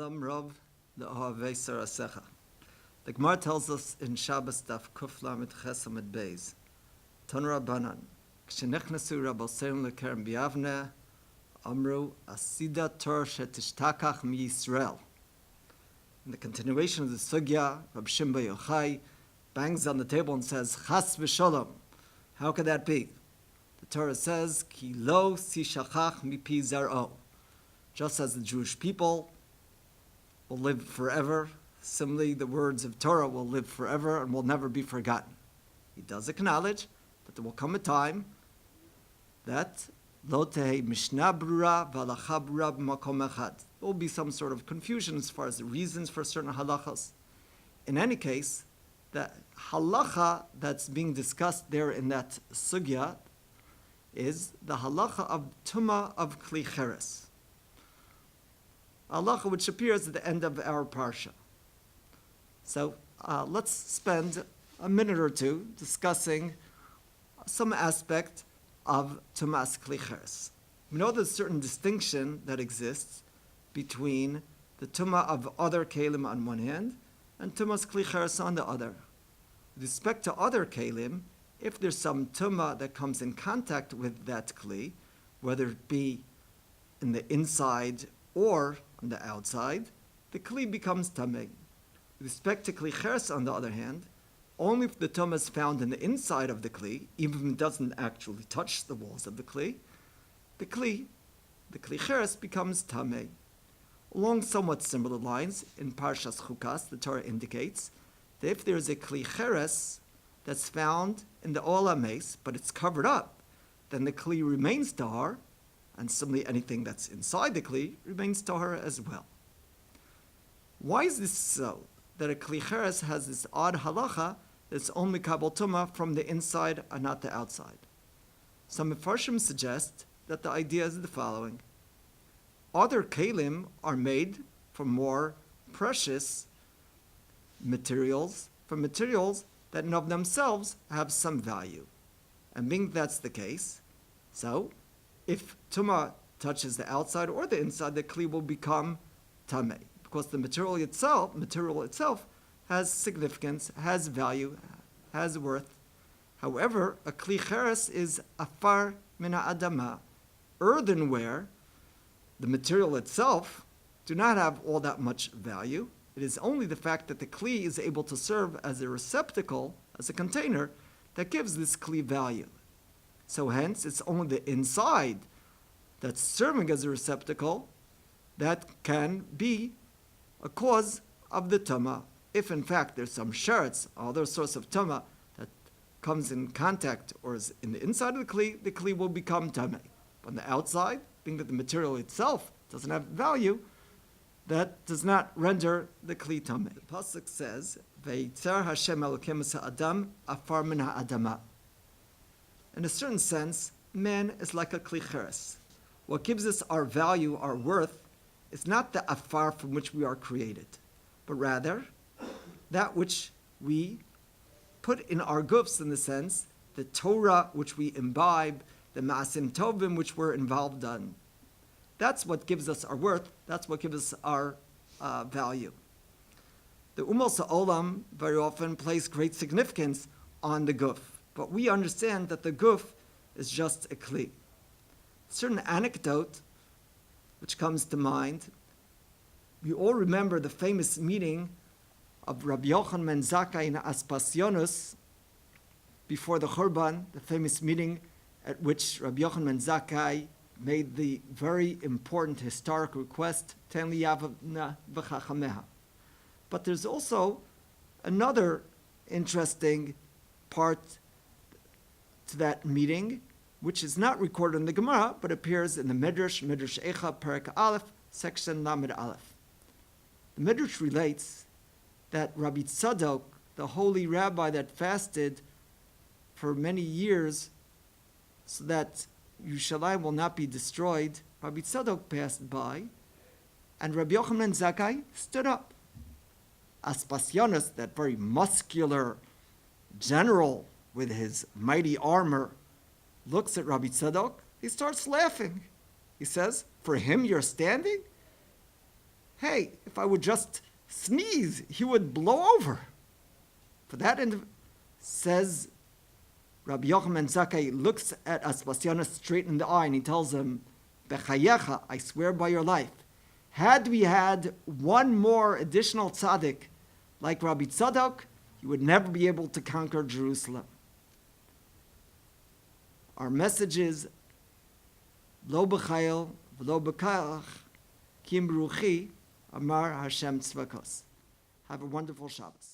Shalom Rov le'ohavei sarasecha. The Gemara tells us in Shabbos daf Kuf Lamed Ches Amud Beis, Ton Rabbanan, K'shenichnasu Rabboseim leKerem B'Yavneh, Amru Asida Tor Shetishtakach MiYisrael. In the continuation of the sugya, Rab Shimba Yochai bangs on the table and says, Chas v'sholom. How could that be? The Torah says, Ki lo sishachach mipi zar'o. Just as the Jewish people will live forever, similarly the words of Torah will live forever and will never be forgotten. He does acknowledge that there will come a time that lo tehei mishnah brura v'halacha brura b'makom echad. There will be some sort of confusion as far as the reasons for certain halachas. In any case, the halacha that's being discussed there in that sugya is the halacha of tumah of kli cheres. Halacha which appears at the end of our parsha. So let's spend a minute or two discussing some aspect of tumas kli cheres. We know there's a certain distinction that exists between the tumah of other kelim on one hand and tumas kli cheres on the other. With respect to other kelim, if there's some tumah that comes in contact with that kli, whether it be in the inside or on the outside, the kli becomes tamei. With respect to kli cheres, on the other hand, only if the tumah is found in the inside of the kli, even if it doesn't actually touch the walls of the kli cheres becomes tamei. Along somewhat similar lines, in Parashat Chukas, the Torah indicates that if there is a kli cheres that's found in the Ola Mace, but it's covered up, then the kli remains tahar, and similarly anything that's inside the kli remains tahar as well. Why is this so? That a kli cheres has this odd halacha that's only kabel tumah from the inside and not the outside. Some Mefarshim suggest that the idea is the following. Other kelim are made from more precious materials, from materials that in of themselves have some value. And being that's the case, so if tumah touches the outside or the inside, the kli will become tamei, because the material itself has significance, has value, has worth. However, a kli cheres is afar min ha'adama, earthenware. The material itself do not have all that much value. It is only the fact that the kli is able to serve as a receptacle, as a container, that gives this kli value. So hence, it's only the inside that's serving as a receptacle that can be a cause of the tumah. If in fact there's some sheretz, other source of tumah, that comes in contact or is in the inside of the kli will become tamei. But on the outside, being that the material itself doesn't have value, that does not render the kli tamei. The pasuk says, "Veitzar Hashem Elokim es ha'adam afar min ha'adama." In a certain sense, man is like a kli cheres. What gives us our value, our worth, is not the afar from which we are created, but rather that which we put in our gufs, in the sense, the Torah which we imbibe, the ma'asim tovim which we're involved in. That's what gives us our worth. That's what gives us our value. The Umos Ha'olam very often place great significance on the guf, but we understand that the guf is just a kli. A certain anecdote which comes to mind, we all remember the famous meeting of Rabbi Yochanan ben Zakkai in Aspasionus before the Churban, the famous meeting at which Rabbi Yochanan ben Zakkai made the very important historic request, Ten li yavna v'chachameha. But there's also another interesting part to that meeting, which is not recorded in the Gemara, but appears in the Midrash Echa, Perek Aleph, section Lamed Aleph. The Midrash relates that Rabbi Tzadok, the holy rabbi that fasted for many years so that Yerushalayim will not be destroyed, Rabbi Tzadok passed by, and Rabbi Yochanan ben Zakkai stood up. Aspasionus, that very muscular general with his mighty armor, looks at Rabbi Tzadok. He starts laughing. He says, "For him you're standing? hey, if I would just sneeze, he would blow over. For that, says Rabbi Yochanan Zakkai, looks at Aspasionis straight in the eye and he tells him, Bechayecha, I swear by your life, had we had one more additional tzaddik like Rabbi Tzadok, you would never be able to conquer Jerusalem. Our message is, Lo b'chayil v'lo b'kayach, kim ruchi, amar Hashem tzvakos. Have a wonderful Shabbos.